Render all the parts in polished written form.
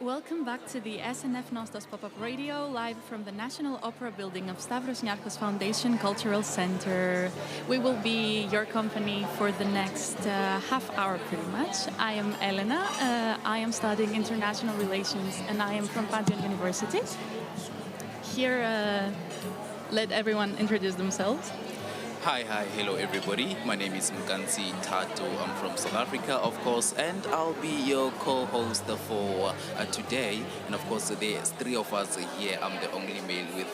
Welcome back to the SNF Nostos pop-up radio, live from the National Opera building of Stavros Niarchos Foundation Cultural Center. We will be your company for the next half hour pretty much. I am Elena, I am studying international relations and I am from Pantheon University. Here, let everyone introduce themselves. Hi, hello everybody. My name is Mkansi Tato. I'm from South Africa, of course, and I'll be your co-host for today. And of course, there's three of us here. I'm the only male with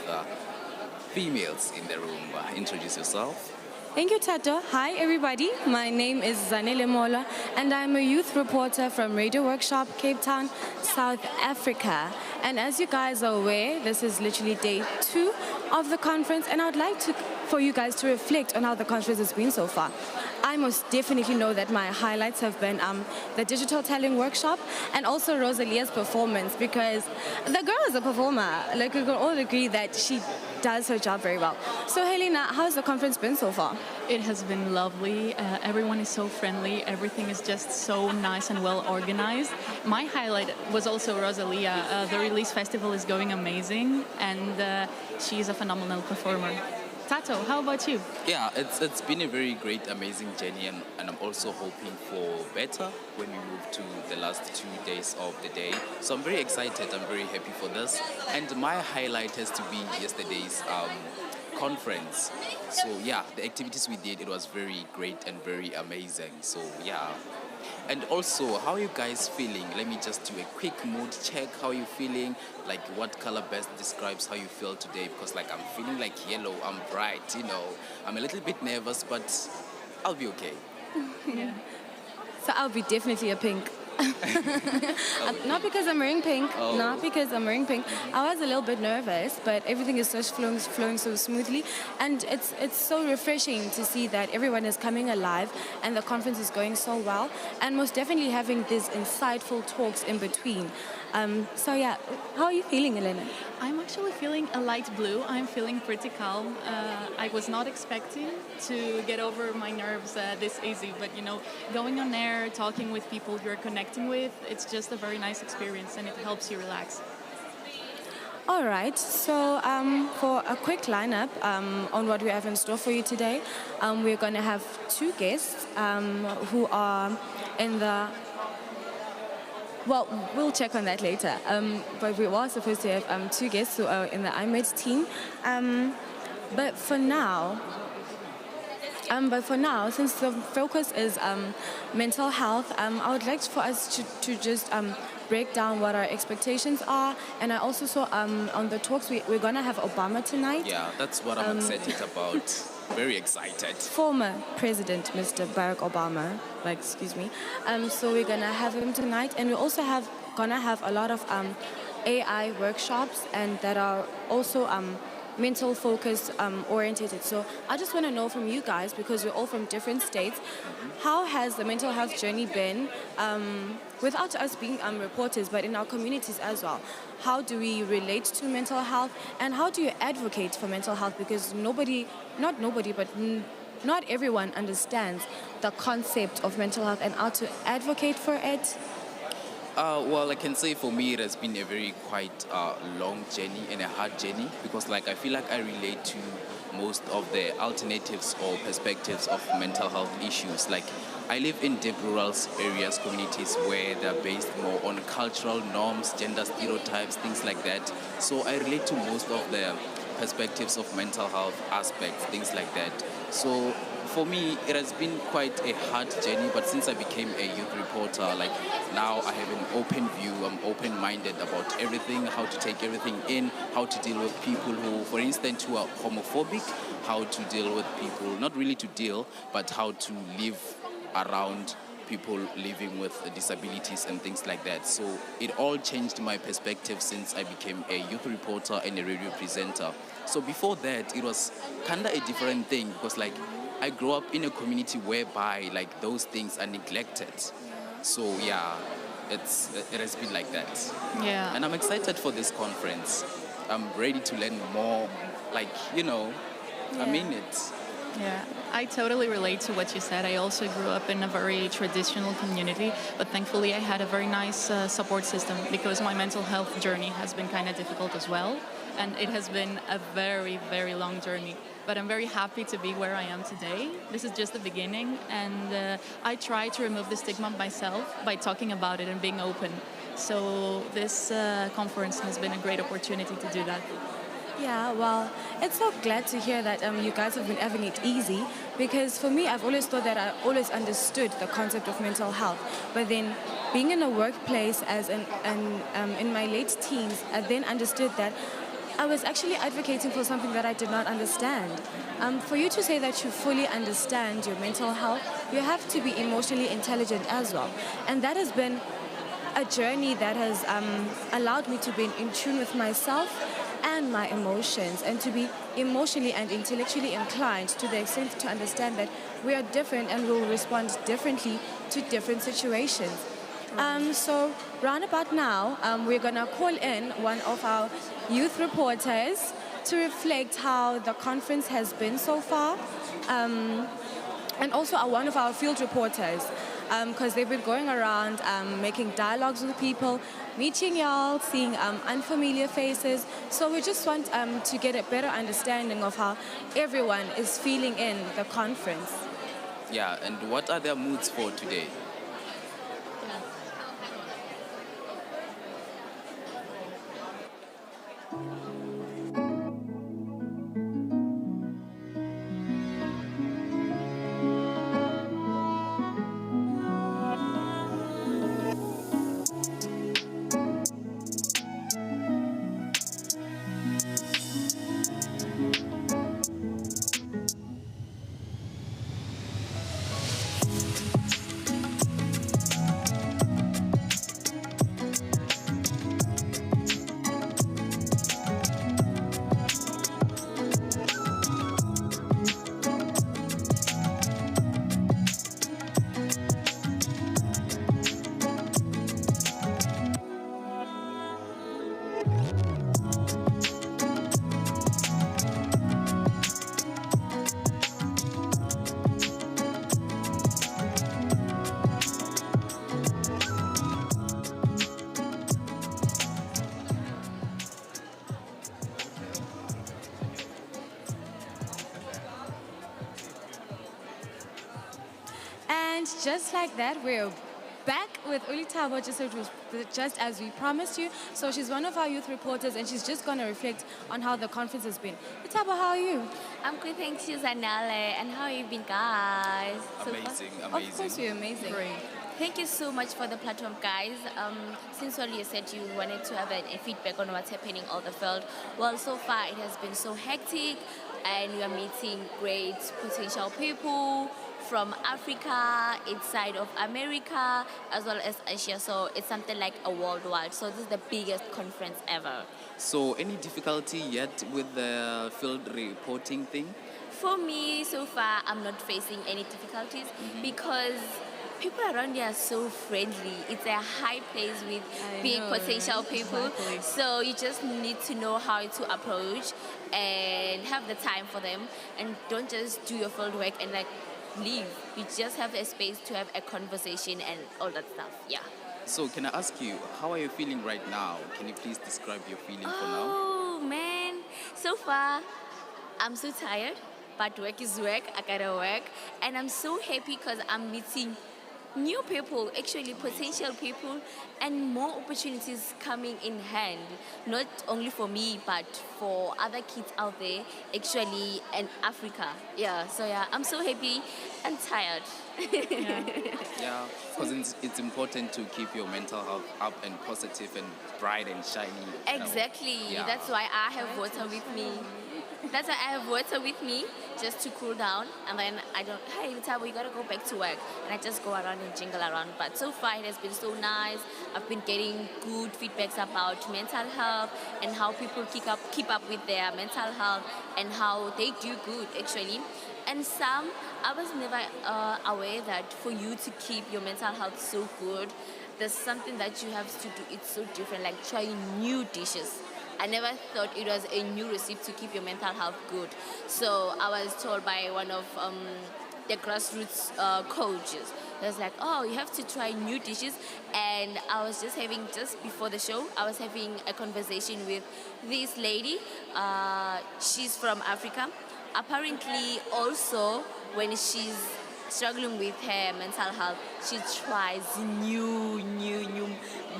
females in the room. Introduce yourself. Thank you, Tato. Hi, everybody. My name is Zanele Mola, and I'm a youth reporter from Radio Workshop, Cape Town, South Africa. And as you guys are aware, this is literally day 2 of the conference, and I would like for you guys to reflect on how the conference has been so far. I most definitely know that my highlights have been the digital telling workshop and also Rosalia's performance, because the girl is a performer. Like, we can all agree that she does her job very well. So, Helena, how's the conference been so far? It has been lovely. Everyone is so friendly. Everything is just so nice and well organized. My highlight was also Rosalia. The release festival is going amazing, and she is a phenomenal performer. Tato, how about you? Yeah, it's been a very great, amazing journey, and I'm also hoping for better when we move to the last 2 days of the day. So I'm very excited, I'm very happy for this. And my highlight has to be yesterday's conference. So yeah, the activities we did, it was very great and very amazing. So yeah. And also, how are you guys feeling? Let me just do a quick mood check. How are you feeling? Like, what color best describes how you feel today? Because like, I'm feeling like yellow, I'm bright, I'm a little bit nervous, but I'll be okay. Yeah. So I'll be definitely a pink. Not because I'm wearing pink. Oh. Not because I'm wearing pink. I was a little bit nervous, but everything is just flowing so smoothly, and it's so refreshing to see that everyone is coming alive and the conference is going so well, and most definitely having these insightful talks in between. So yeah, how are you feeling, Elena? I'm actually feeling a light blue. I'm feeling pretty calm. I was not expecting to get over my nerves this easy, but going on air, talking with people you're connecting with, it's just a very nice experience and it helps you relax. All right, so for a quick lineup on what we have in store for you today, we're going to have 2 guests who are in the... Well, we'll check on that later. But we were supposed to have 2 guests who are in the IMED team. But for now, since the focus is mental health, I would like for us to just break down what our expectations are. And I also saw on the talks, we're going to have Obama tonight. Yeah, that's what I'm excited about. Very excited. Former President, Mr. Barack Obama, excuse me. So we're going to have him tonight. And we're also going to have a lot of AI workshops, and that are also mental focus orientated. So I just want to know from you guys, because we're all from different states, how has the mental health journey been, without us being reporters, but in our communities as well? How do we relate to mental health, and how do you advocate for mental health? Because not everyone understands the concept of mental health and how to advocate for it. Well, I can say for me it has been a very quite long journey and a hard journey, because I feel like I relate to most of the alternatives or perspectives of mental health issues. Like, I live in deep rural areas, communities where they're based more on cultural norms, gender stereotypes, things like that. So I relate to most of the perspectives of mental health aspects, things like that. So for me, it has been quite a hard journey, but since I became a youth reporter, now I have an open view, I'm open-minded about everything, how to take everything in, how to deal with people who, for instance, who are homophobic, how to deal with people, not really to deal, but how to live around people living with disabilities and things like that. So it all changed my perspective since I became a youth reporter and a radio presenter. So before that, it was kind of a different thing, because I grew up in a community whereby those things are neglected. So yeah, it has been like that. Yeah. And I'm excited for this conference. I'm ready to learn more. I mean it. Yeah, I totally relate to what you said. I also grew up in a very traditional community, but thankfully I had a very nice support system because my mental health journey has been kind of difficult as well. And it has been a very, very long journey. But I'm very happy to be where I am today. This is just the beginning. And I try to remove the stigma myself by talking about it and being open. So this conference has been a great opportunity to do that. Yeah, well, it's so glad to hear that you guys have been having it easy because for me, I've always thought that I always understood the concept of mental health. But then being in a workplace in my late teens, I then understood that I was actually advocating for something that I did not understand. For you to say that you fully understand your mental health, you have to be emotionally intelligent as well. And that has been a journey that has allowed me to be in tune with myself and my emotions and to be emotionally and intellectually inclined to the extent to understand that we are different and will respond differently to different situations. So round about now, we're going to call in one of our youth reporters to reflect how the conference has been so far, and also one of our field reporters, because they've been going around making dialogues with people, meeting y'all, seeing unfamiliar faces. So we just want to get a better understanding of how everyone is feeling in the conference. Yeah, and what are their moods for today? And just like that, we're back with Ulitabo, just as we promised you. So she's one of our youth reporters, and she's just going to reflect on how the conference has been. Ulitabo, how are you? I'm good, thank you, Zanele. And how have you been, guys? Amazing, Of course, amazing. we're amazing. Great. Thank you so much for the platform, guys. Since earlier you said you wanted to have a feedback on what's happening all the field. Well, so far it has been so hectic, and we are meeting great potential people from Africa, inside of America, as well as Asia. So it's something like a worldwide. So this is the biggest conference ever. So, any difficulty yet with the field reporting thing? For me, so far, I'm not facing any difficulties because people around here are so friendly. It's a high place with big potential people. Exactly. So you just need to know how to approach and have the time for them, and don't just do your field work and like leave. You just have a space to have a conversation and all that stuff. Yeah. So, can I ask you, how are you feeling right now? Can you please describe your feeling for now? Oh man, so far I'm so tired, but work is work. I gotta work, and I'm so happy because I'm meeting new people, actually potential people, and more opportunities coming in hand. Not only for me, but for other kids out there, actually, in Africa. Yeah. So yeah, I'm so happy and tired. Yeah, because it's important to keep your mental health up and positive and bright and shiny. you know. Exactly. Yeah. That's why I have water with me. That's why I have water with me just to cool down, and then I don't. Hey, Tabo, you gotta go back to work, and I just go around and jingle around. But so far, it has been so nice. I've been getting good feedbacks about mental health and how people keep up with their mental health and how they do good actually. And some, I was never aware that for you to keep your mental health so good, there's something that you have to do. It's so different, like trying new dishes. I never thought it was a new recipe to keep your mental health good. So I was told by one of the grassroots coaches. It was like, oh, you have to try new dishes. And I was just before the show, I was having a conversation with this lady. She's from Africa. Apparently, also, when she's struggling with her mental health, she tries new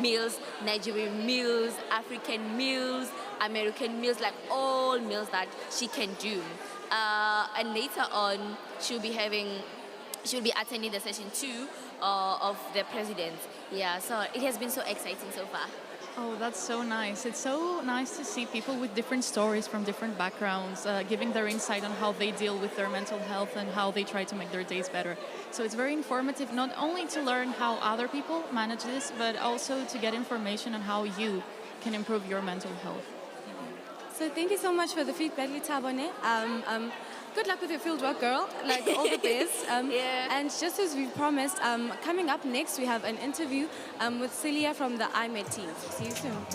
meals, Nigerian meals, African meals, American meals, like all meals that she can do. And later on, she'll be attending the session 2 of the president. Yeah, so it has been so exciting so far. Oh, that's so nice. It's so nice to see people with different stories from different backgrounds, giving their insight on how they deal with their mental health and how they try to make their days better. So it's very informative, not only to learn how other people manage this, but also to get information on how you can improve your mental health. So thank you so much for the feedback, Litabone. Good luck with your fieldwork, girl. Like, all the best. Yeah. And just as we promised, coming up next, we have an interview with Celia from the IMED team. See you soon.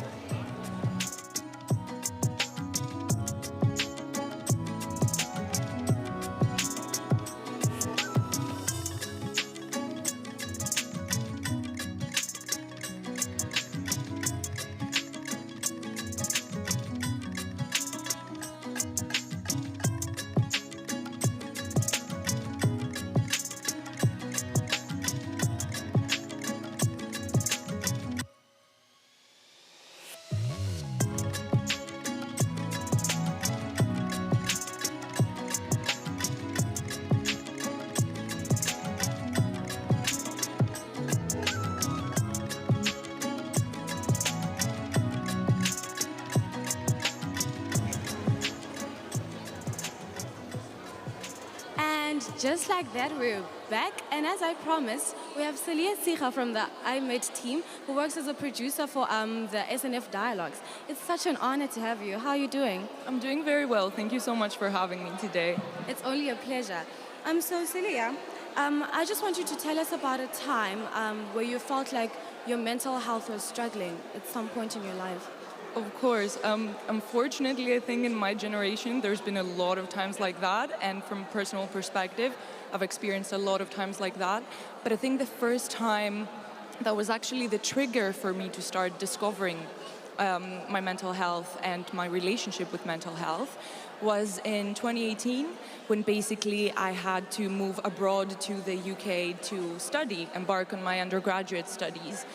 Just like that, we're back. And as I promised, we have Celia Sicha from the IMED team, who works as a producer for the SNF Dialogues. It's such an honor to have you. How are you doing? I'm doing very well. Thank you so much for having me today. It's only a pleasure. So Celia, I just want you to tell us about a time where you felt like your mental health was struggling at some point in your life. Of course. Unfortunately, I think in my generation, there's been a lot of times like that. And from personal perspective, I've experienced a lot of times like that. But I think the first time that was actually the trigger for me to start discovering my mental health and my relationship with mental health was in 2018, when basically I had to move abroad to the UK to embark on my undergraduate studies.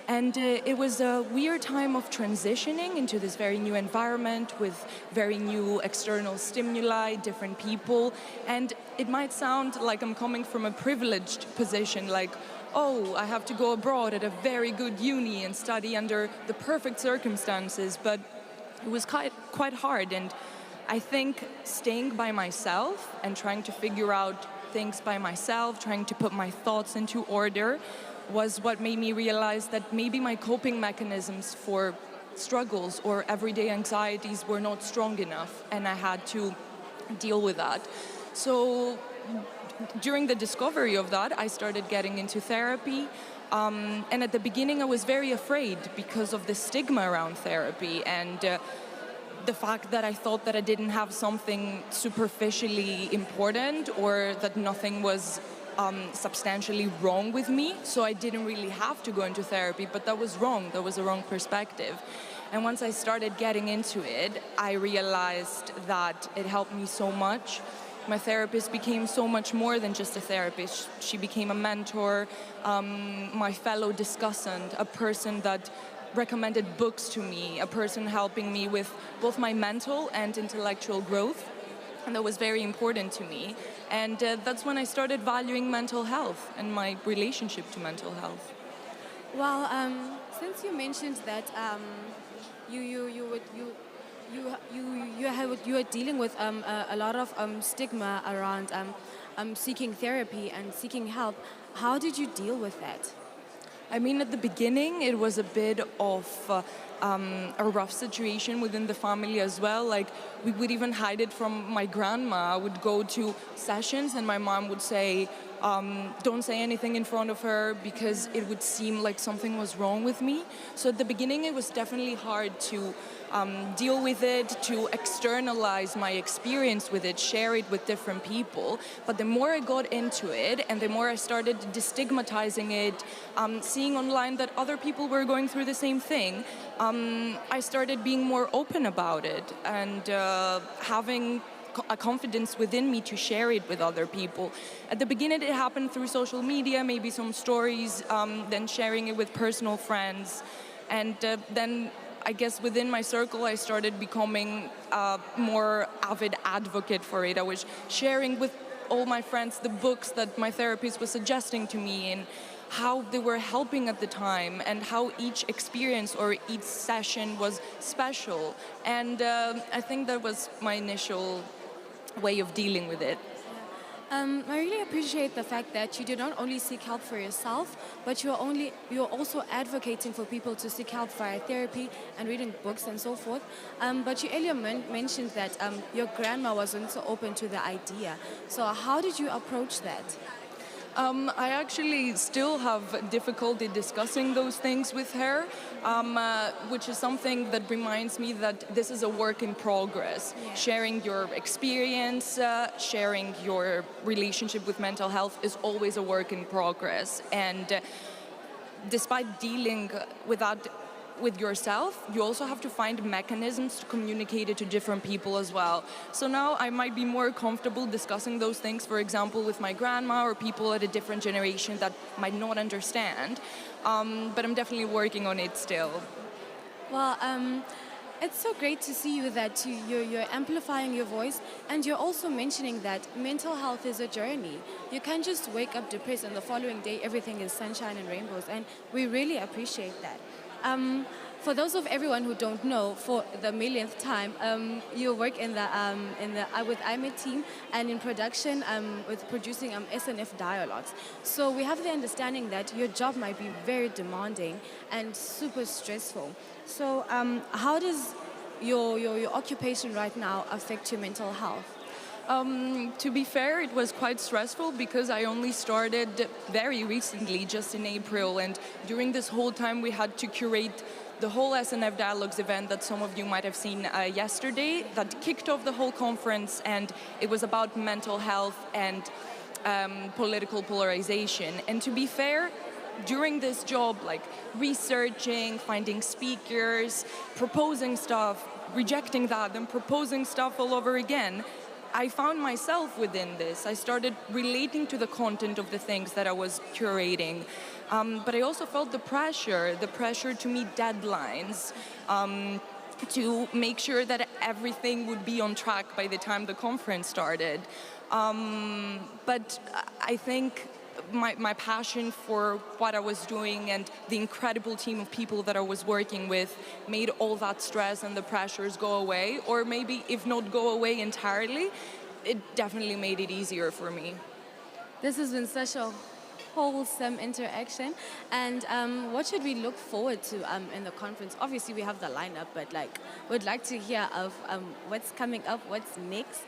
And it was a weird time of transitioning into this very new environment with very new external stimuli, different people. And it might sound like I'm coming from a privileged position, like, oh, I have to go abroad at a very good uni and study under the perfect circumstances. But it was quite hard. And I think staying by myself and trying to figure out things by myself, trying to put my thoughts into order, was what made me realize that maybe my coping mechanisms for struggles or everyday anxieties were not strong enough, and I had to deal with that. So during the discovery of that, I started getting into therapy. And at the beginning, I was very afraid because of the stigma around therapy and the fact that I thought that I didn't have something superficially important or that nothing was substantially wrong with me, so I didn't really have to go into therapy, but that was wrong. That was a wrong perspective. And once I started getting into it, I realized that it helped me so much. My therapist became so much more than just a therapist. She became a mentor, my fellow discussant, a person that recommended books to me, a person helping me with both my mental and intellectual growth. And that was very important to me. And that's when I started valuing mental health and my relationship to mental health. Well, since you mentioned that you are dealing with a lot of stigma around seeking therapy and seeking help, how did you deal with that? I mean, at the beginning, it was a bit of a rough situation within the family as well. Like, we would even hide it from my grandma. I would go to sessions and my mom would say, don't say anything in front of her because it would seem like something was wrong with me. So at the beginning it was definitely hard to deal with it, to externalize my experience with it, share it with different people. But the more I got into it and the more I started destigmatizing it, seeing online that other people were going through the same thing, I started being more open about it and having a confidence within me to share it with other people. At the beginning it happened through social media, maybe some stories, then sharing it with personal friends. And then I guess within my circle I started becoming a more avid advocate for it. I was sharing with all my friends the books that my therapist was suggesting to me and how they were helping at the time and how each experience or each session was special. And I think that was my initial way of dealing with it. I really appreciate the fact that you do not only seek help for yourself, but you're also advocating for people to seek help via therapy and reading books and so forth. But you earlier mentioned that your grandma wasn't so open to the idea. So how did you approach that? I actually still have difficulty discussing those things with her, which is something that reminds me that this is a work in progress. Yeah. Sharing your experience, sharing your relationship with mental health is always a work in progress. And despite dealing with that with yourself, you also have to find mechanisms to communicate it to different people as well. So now I might be more comfortable discussing those things, for example, with my grandma or people at a different generation that might not understand. But I'm definitely working on it still. Well, it's so great to see you that you're amplifying your voice, and you're also mentioning that mental health is a journey. You can't just wake up depressed and the following day everything is sunshine and rainbows, and we really appreciate that. For those of everyone who don't know, for the millionth time, you work in the with IMED team and in production with producing SNF dialogues. So we have the understanding that your job might be very demanding and super stressful. So how does your occupation right now affect your mental health? To be fair, it was quite stressful because I only started very recently, just in April, and during this whole time we had to curate the whole SNF Dialogues event that some of you might have seen yesterday, that kicked off the whole conference, and it was about mental health and political polarization. And to be fair, during this job, like researching, finding speakers, proposing stuff, rejecting that, and proposing stuff all over again, I found myself within this. I started relating to the content of the things that I was curating. But I also felt the pressure to meet deadlines, to make sure that everything would be on track by the time the conference started. But I think my passion for what I was doing and the incredible team of people that I was working with made all that stress and the pressures go away, or maybe if not go away entirely, it definitely made it easier for me. This has been such a wholesome interaction, and what should we look forward to in the conference? Obviously we have the lineup, but we'd like to hear of what's coming up, what's next.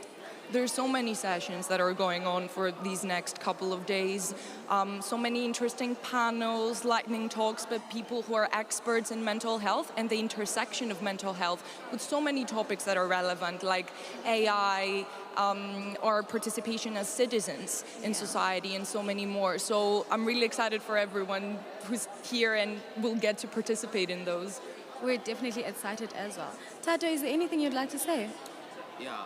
There's so many sessions that are going on for these next couple of days. So many interesting panels, lightning talks by people who are experts in mental health and the intersection of mental health with so many topics that are relevant, like AI, our participation as citizens in society, and so many more. So I'm really excited for everyone who's here and will get to participate in those. We're definitely excited as well. Tato, is there anything you'd like to say? Yeah,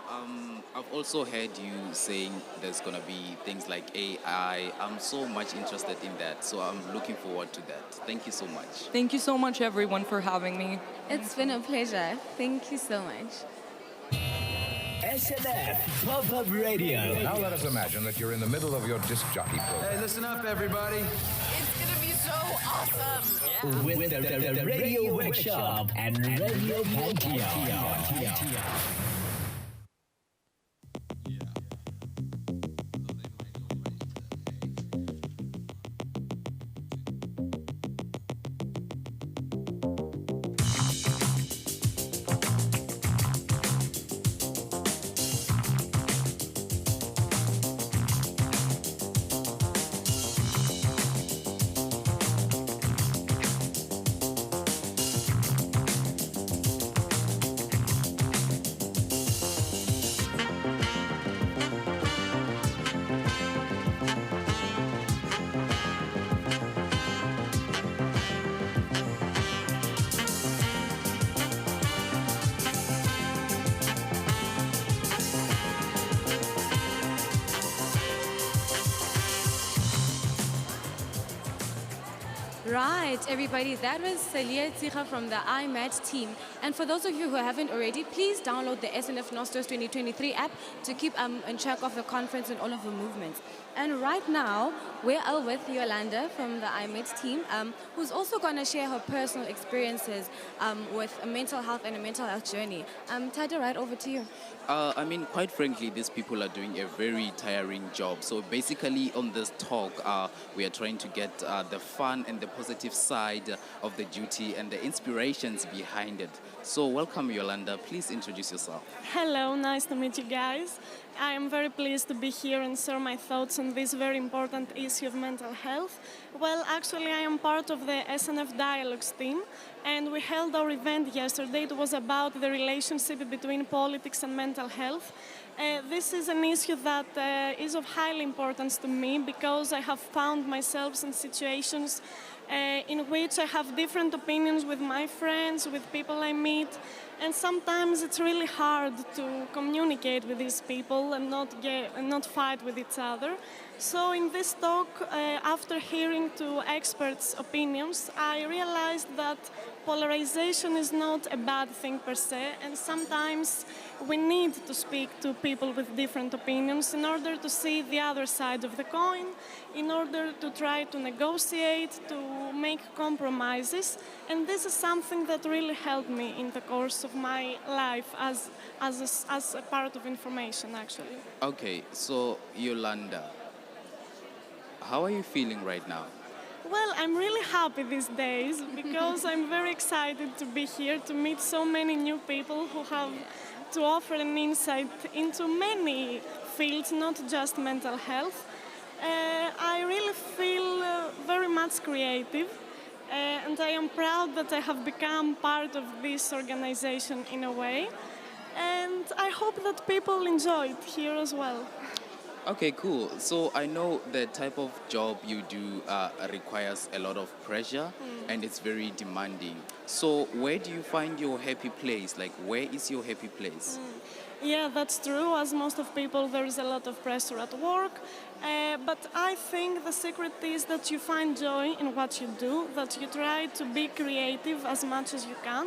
I've also heard you saying there's going to be things like AI. I'm so much interested in that, so I'm looking forward to that. Thank you so much. Thank you so much, everyone, for having me. It's been a pleasure. Thank you so much. SNF Pop-Up Radio. Now let us imagine that you're in the middle of your disc jockey program. Hey, listen up, everybody. It's gonna be so awesome. With the Radio Workshop and Radio Pantheon. Right, everybody, that was Salia Tsicha from the IMAT team. And for those of you who haven't already, please download the SNF Nostos 2023 app to keep in track of the conference and all of the movements. And right now, we are with Yolanda from the IMAT team, who's also going to share her personal experiences with a mental health and a mental health journey. Tada, right over to you. Quite frankly, these people are doing a very tiring job. So basically, on this talk, we are trying to get the fun and the positive side of the duty and the inspirations behind it. So welcome, Yolanda. Please introduce yourself. Hello, nice to meet you guys. I am very pleased to be here and share my thoughts on this very important issue of mental health. Well, actually, I am part of the SNF Dialogues team, and we held our event yesterday. It was about the relationship between politics and mental health. This is an issue that is of high importance to me because I have found myself in situations in which I have different opinions with my friends, with people I meet, and sometimes it's really hard to communicate with these people and not fight with each other. So in this talk, after hearing to experts' opinions, I realized that polarization is not a bad thing per se, and sometimes we need to speak to people with different opinions in order to see the other side of the coin, in order to try to negotiate, to make compromises, and this is something that really helped me in the course of my life as a part of information, actually. Okay, so Yolanda, how are you feeling right now? Well, I'm really happy these days because I'm very excited to be here to meet so many new people who have to offer an insight into many fields, not just mental health. I really feel very much creative, and I am proud that I have become part of this organization in a way, and I hope that people enjoy it here as well. Okay, cool. So I know the type of job you do requires a lot of pressure and it's very demanding. So where do you find your happy place? Like, where is your happy place? Yeah, that's true. As most of people, there is a lot of pressure at work. But I think the secret is that you find joy in what you do, that you try to be creative as much as you can.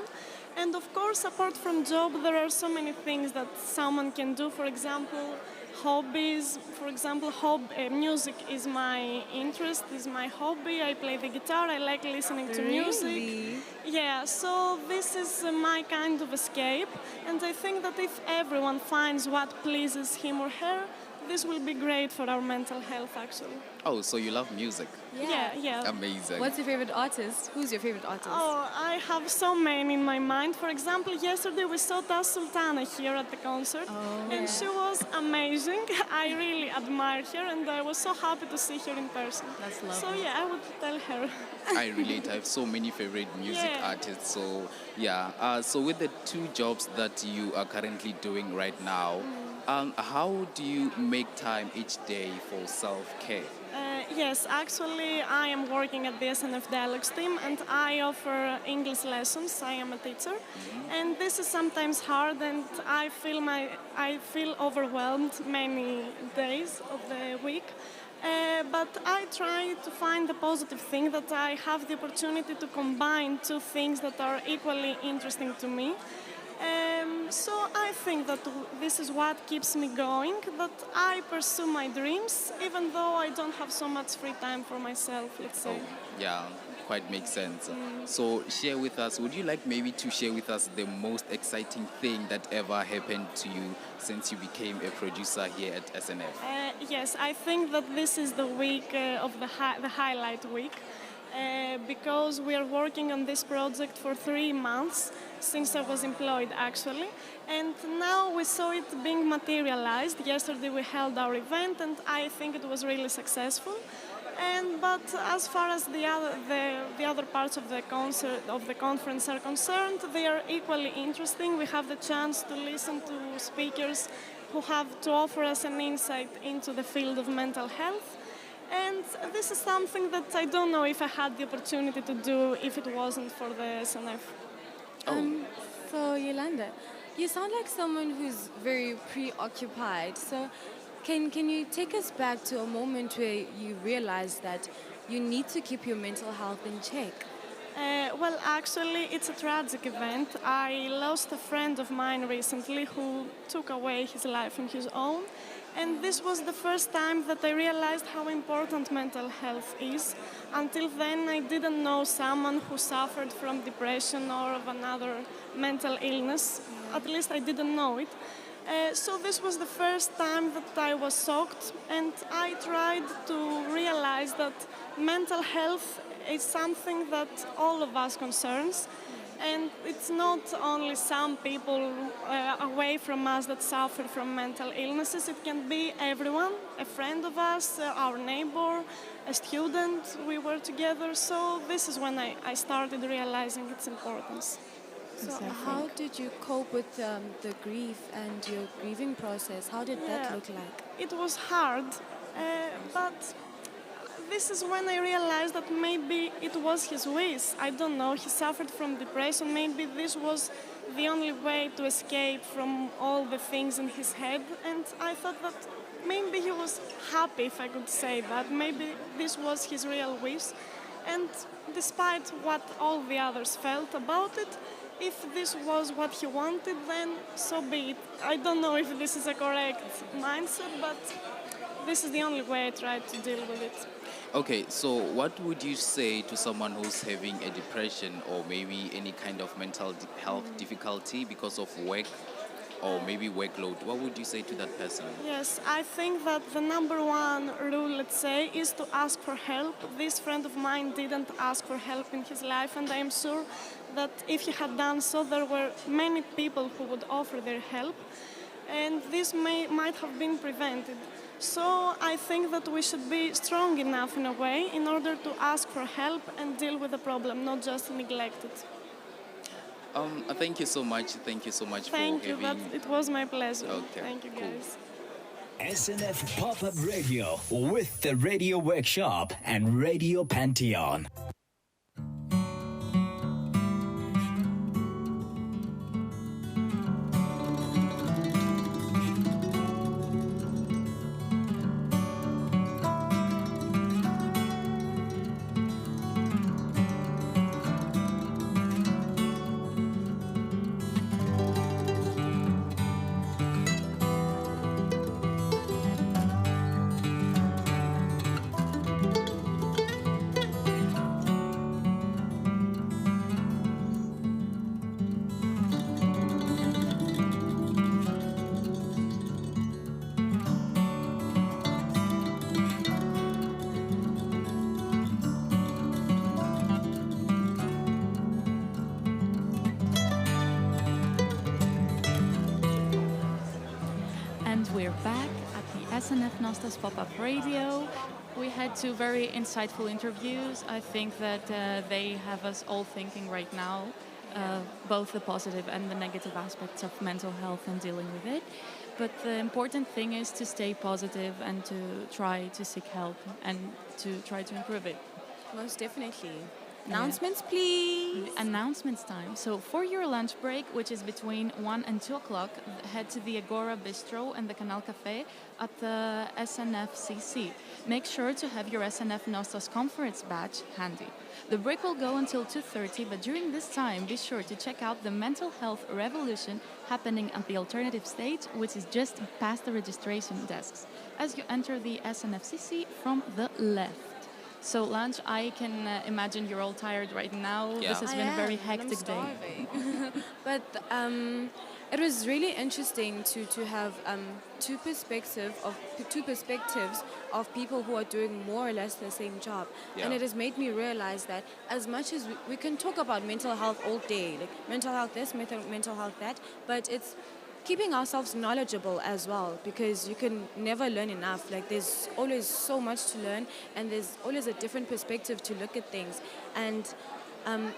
And of course, apart from job, there are so many things that someone can do. For example, hobbies. For example, music is my interest, is my hobby. I play the guitar, I like listening to music. Yeah, so this is my kind of escape. And I think that if everyone finds what pleases him or her, this will be great for our mental health, actually. Oh, so you love music? Yeah. Amazing. What's your favorite artist? Who's your favorite artist? Oh, I have so many in my mind. For example, yesterday we saw Tas Sultana here at the concert, and she was amazing. I really admire her, and I was so happy to see her in person. That's lovely. So yeah, I would tell her. I relate. I have so many favorite music artists. So yeah. So with the two jobs that you are currently doing right now, how do you make time each day for self-care? Yes, actually, I am working at the SNF Dialogues team, and I offer English lessons. I am a teacher, and this is sometimes hard, and I feel overwhelmed many days of the week. But I try to find the positive thing that I have the opportunity to combine two things that are equally interesting to me. So I think that this is what keeps me going, that I pursue my dreams, even though I don't have so much free time for myself, let's say. Yeah, quite makes sense. So share with us, would you like maybe to share with us the most exciting thing that ever happened to you since you became a producer here at SNF? Yes, I think that this is the week of the highlight week. Because we are working on this project for 3 months since I was employed, actually, and now we saw it being materialized. Yesterday we held our event, and I think it was really successful. But as far as the other parts of the conference are concerned, they are equally interesting. We have the chance to listen to speakers who have to offer us an insight into the field of mental health. And this is something that I don't know if I had the opportunity to do if it wasn't for the SNF. So, Yolanda, you sound like someone who's very preoccupied. So, can you take us back to a moment where you realized that you need to keep your mental health in check? Well, actually, it's a tragic event. I lost a friend of mine recently who took away his life on his own. And this was the first time that I realized how important mental health is. Until then, I didn't know someone who suffered from depression or of another mental illness. At least I didn't know it. So this was the first time that I was shocked, and I tried to realize that mental health is something that all of us concerns. And it's not only some people away from us that suffer from mental illnesses. It can be everyone, a friend of us, our neighbor, a student. We were together. So this is when I started realizing its importance. So how did you cope with the grief and your grieving process? How did that look like? It was hard, but this is when I realized that maybe it was his wish. I don't know, he suffered from depression. Maybe this was the only way to escape from all the things in his head. And I thought that maybe he was happy, if I could say that. Maybe this was his real wish. And despite what all the others felt about it, if this was what he wanted, then so be it. I don't know if this is a correct mindset, but this is the only way I tried to deal with it. Okay, so what would you say to someone who's having a depression or maybe any kind of mental health difficulty because of work or maybe workload? What would you say to that person? Yes, I think that the number one rule, let's say, is to ask for help. This friend of mine didn't ask for help in his life, and I am sure that if he had done so, there were many people who would offer their help, and this might have been prevented. So I think that we should be strong enough in a way in order to ask for help and deal with the problem, not just neglect it. Thank you so much. Thank you so much Thank for you, having... it was my pleasure. Okay, Thank you, cool. guys. SNF Pop-Up Radio with the Radio Workshop and Radio Pantheon. We're back at the SNF Nostos Pop-Up Radio. We had two very insightful interviews. I think that they have us all thinking right now, both the positive and the negative aspects of mental health and dealing with it. But the important thing is to stay positive and to try to seek help and to try to improve it. Most definitely. Announcements, please. Announcements time. So for your lunch break, which is between 1 and 2 o'clock, head to the Agora Bistro and the Canal Cafe at the SNF CC. Make sure to have your SNF Nostos conference badge handy. The break will go until 2:30, but during this time, be sure to check out the mental health revolution happening at the alternative stage, which is just past the registration desks, as you enter the SNF CC from the left. So lunch, I can imagine you're all tired right now. Yeah. This has been a very hectic day. But it was really interesting to have two perspectives of people who are doing more or less the same job. Yeah. And it has made me realize that as much as we can talk about mental health all day, like mental health this, mental health that, but it's keeping ourselves knowledgeable as well, because you can never learn enough. Like there's always so much to learn, and there's always a different perspective to look at things. And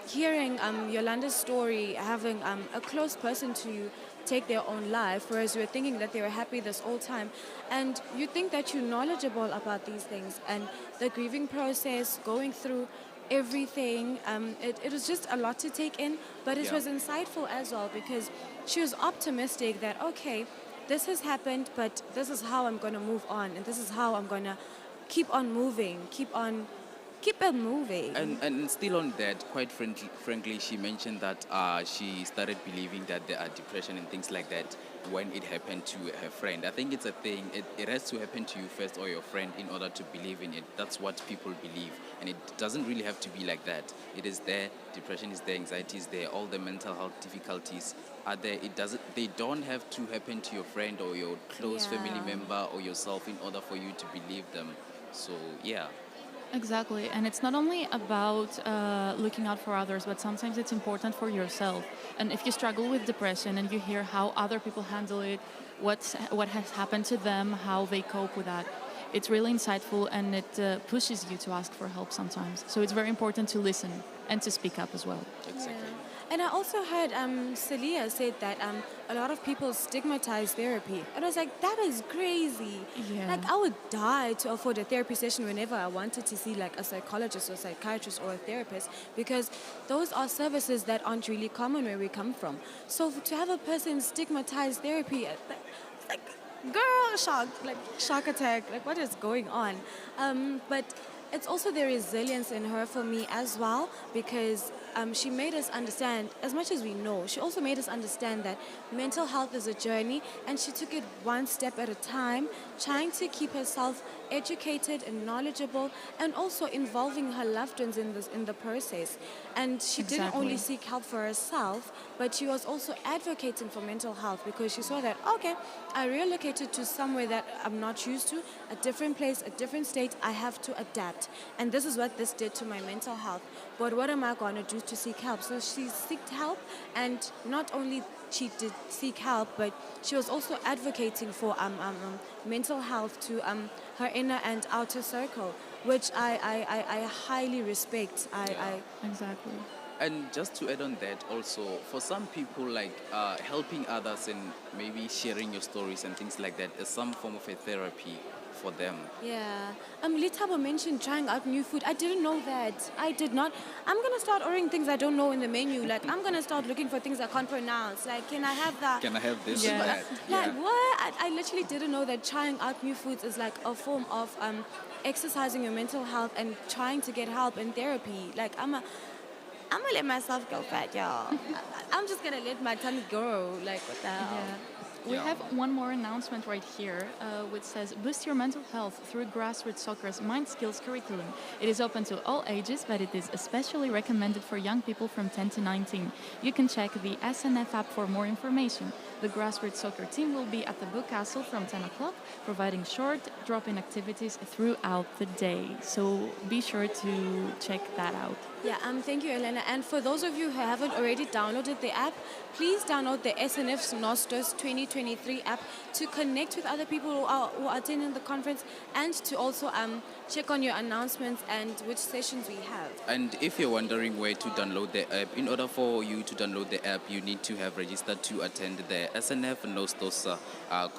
hearing Yolanda's story, having a close person to you take their own life, whereas you were thinking that they were happy this whole time, and you think that you're knowledgeable about these things, and the grieving process, going through everything, it was just a lot to take in, but it was insightful as well, because she was optimistic that, okay, this has happened, but this is how I'm going to move on, and this is how I'm going to keep on moving, keep on keep it moving. And still on that, quite frankly, she mentioned that she started believing that there are depression and things like that when it happened to her friend. I think it's a thing. It has to happen to you first or your friend in order to believe in it. That's what people believe. And it doesn't really have to be like that. It is there. Depression is there. Anxiety is there. All the mental health difficulties are there. They don't have to happen to your friend or your close family member or yourself in order for you to believe them. So, yeah. Exactly, and it's not only about looking out for others, but sometimes it's important for yourself. And if you struggle with depression and you hear how other people handle it, what has happened to them, how they cope with that, it's really insightful and it pushes you to ask for help sometimes. So it's very important to listen and to speak up as well. Exactly. And I also heard Celia said that a lot of people stigmatize therapy. And I was like, that is crazy. Yeah. Like, I would die to afford a therapy session whenever I wanted to see like a psychologist or psychiatrist or a therapist, because those are services that aren't really common where we come from. So to have a person stigmatize therapy, it's like, girl, shock attack, like what is going on? But it's also the resilience in her for me as well, because she made us understand, as much as we know, she also made us understand that mental health is a journey, and she took it one step at a time, trying to keep herself educated and knowledgeable, and also involving her loved ones in the process. And she didn't only seek help for herself, but she was also advocating for mental health, because she saw that, okay, I relocated to somewhere that I'm not used to, a different place, a different state, I have to adapt. And this is what this did to my mental health. But what am I going to do to seek help? So she sought help, and not only she did seek help, but she was also advocating for mental health to her inner and outer circle, which I highly respect. Exactly. And just to add on that also, for some people, like helping others and maybe sharing your stories and things like that is some form of a therapy for them. Yeah. Litabo mentioned trying out new food. I didn't know that. I did not. I'm going to start ordering things I don't know in the menu. Like, I'm going to start looking for things I can't pronounce. Like, can I have that? Can I have this Yeah. and that? Like, what? I literally didn't know that trying out new foods is like a form of exercising your mental health and trying to get help in therapy. Like, I'm going to let myself go fat, y'all. I'm just going to let my tummy grow. Like, what the hell? Yeah. We have one more announcement right here, which says, boost your mental health through Grassroots Soccer's Mind Skills curriculum. It is open to all ages, but it is especially recommended for young people from 10 to 19. You can check the SNF app for more information. The Grassroots Soccer team will be at the Book Castle from 10 o'clock, providing short drop-in activities throughout the day. So be sure to check that out. Yeah, thank you, Elena. And for those of you who haven't already downloaded the app, please download the SNF's Nostos 2023 app to connect with other people who are attending the conference, and to also check on your announcements and which sessions we have. And if you're wondering where to download the app, in order for you to download the app, you need to have registered to attend the SNF Nostos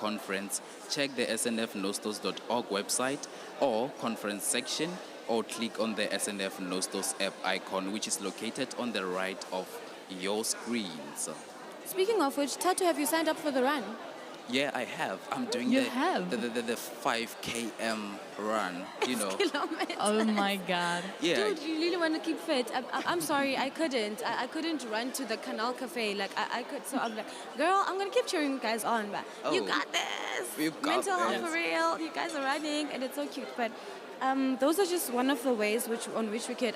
conference. Check the snfnostos.org website or conference section, or click on the SNF Nostos app icon, which is located on the right of your screens. Speaking of which, Tatu, have you signed up for the run? Yeah, I have. I'm doing You the 5 km run, you know. Kilometers. Oh my God. Yeah. Dude, you really want to keep fit. I'm sorry, I couldn't. I couldn't run to the Canal Cafe. Like, I could. So I'm like, girl, I'm going to keep cheering you guys on. But you got this. We've got Mental health this. for real. You guys are running, and it's so cute. But those are just one of the ways on which we could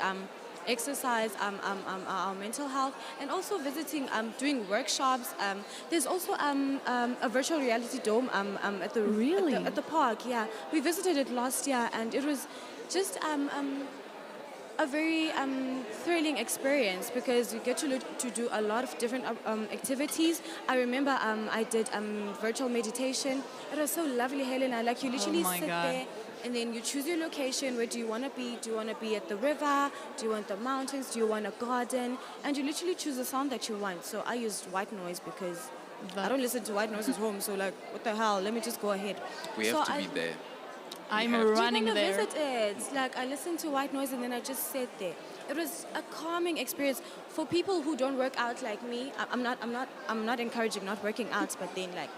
exercise our mental health, and also visiting, doing workshops. There's also a virtual reality dome at the at the park. Yeah, we visited it last year, and it was just a very thrilling experience, because you get to do a lot of different activities. I remember I did virtual meditation. It was so lovely, Helena. Like, you literally sit there, and then you choose your location. Where do you want to be? Do you want to be at the river? Do you want the mountains? Do you want a garden? And you literally choose the sound that you want. So I used white noise, because I don't listen to white noise at home. So, like, what the hell? Let me just go ahead. We have to be there. I'm have to. running You're gonna there. visit it. Like, I listened to white noise, and then I just sat there. It was a calming experience for people who don't work out like me. I'm not encouraging not working out, but then, like,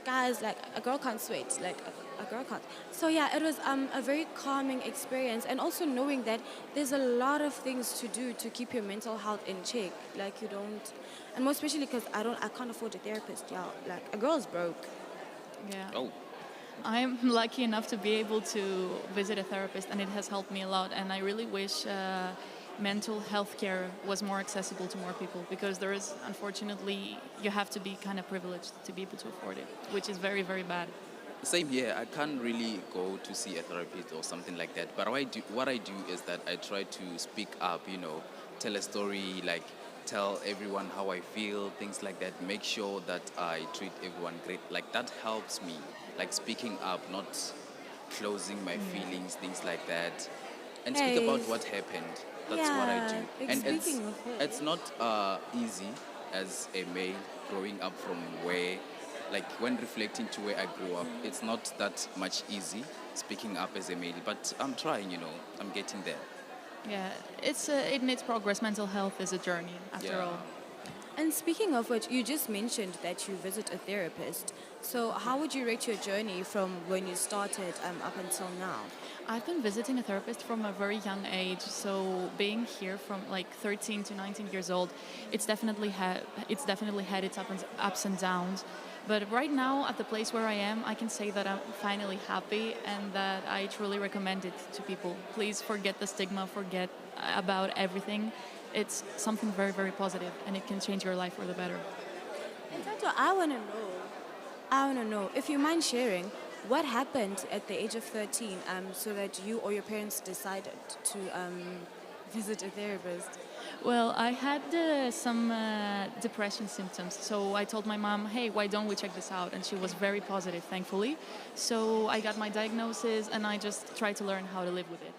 guys, like, a girl can't sweat. Like, a girl cut. So yeah, it was a very calming experience, and also knowing that there's a lot of things to do to keep your mental health in check. Like you don't, and more especially because I can't afford a therapist. Yeah, like a girl's broke. Yeah. Oh, I'm lucky enough to be able to visit a therapist, and it has helped me a lot. And I really wish mental health care was more accessible to more people, because there is, unfortunately, you have to be kind of privileged to be able to afford it, which is very, very bad. same here. I can't really go to see a therapist or something like that. But what I do is that I try to speak up, tell a story, like tell everyone how I feel, things like that. Make sure that I treat everyone great. Like that helps me. Like speaking up, not closing my feelings, things like that. And speak about what happened. That's what I do. Yeah, And speaking of which. it's not easy as a male growing up from where, like when reflecting to where I grew up, it's not that much easy speaking up as a male. But I'm trying, I'm getting there. Yeah, it needs progress. Mental health is a journey, after Yeah. all. And speaking of which, you just mentioned that you visit a therapist. So how would you rate your journey from when you started up until now? I've been visiting a therapist from a very young age, so being here from like 13 to 19 years old, it's definitely had its ups and downs. But right now, at the place where I am, I can say that I'm finally happy and that I truly recommend it to people. Please forget the stigma, forget about everything. It's something very, very positive, and it can change your life for the better. And Tato, I want to know, if you mind sharing, what happened at the age of 13 so that you or your parents decided to visit a therapist? Well, I had some depression symptoms, so I told my mom, hey, why don't we check this out? And she was very positive, thankfully. So I got my diagnosis, and I just tried to learn how to live with it.